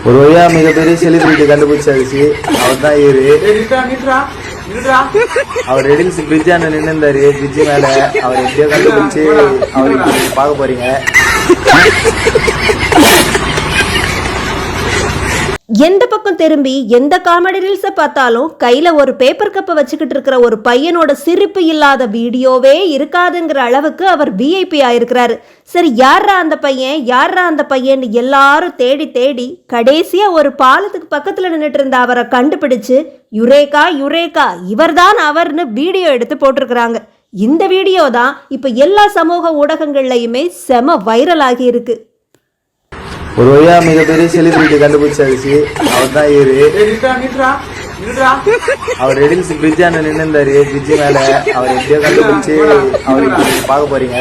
ஒரு வழியா மிகப்பெரிய செலிபிரிட்டி கண்டுபிடிச்சாச்சு. அவர் தான் இவரு. அவர் ரெடில்ஸ் பிரிட்ஜ் ஆன நின்று இருந்தாரு. பிரிட்ஜ் மேல அவர் எப்படியோ கண்டுபிடிச்சு அவருக்கு பார்க்க போறீங்க. எந்த பக்கம் திரும்பி எந்த காமெடி ரீல்ஸை பார்த்தாலும் கையில் ஒரு பேப்பர் கப்பை வச்சுக்கிட்டு இருக்கிற ஒரு பையனோட சிரிப்பு இல்லாத வீடியோவே இருக்காதுங்கிற அளவுக்கு அவர் விஐபி ஆயிருக்கிறாரு. சரி, யாரா அந்த பையன் எல்லாரும் தேடி தேடி கடைசியாக ஒரு பாலத்துக்கு பக்கத்தில் நின்றுட்டு இருந்த அவரை கண்டுபிடிச்சு யுரேகா இவர்தான் அவர்னு வீடியோ எடுத்து போட்டிருக்கிறாங்க. இந்த வீடியோ தான் இப்போ எல்லா சமூக ஊடகங்கள்லையுமே செம வைரல் ஆகி இருக்கு. ஒரு வழியா மிகப்பெரிய செலிபிரிட்டி கண்டுபிடிச்சாச்சு. அவர் தான் இவரு. அவர் ரெடில்ஸ் பிரிட்ஜ் ஆன நின்று இருந்தாரு. பிரிட்ஜ் மேல அவர் எப்படியோ கண்டுபிடிச்சு அவருக்கு பார்க்க போறீங்க.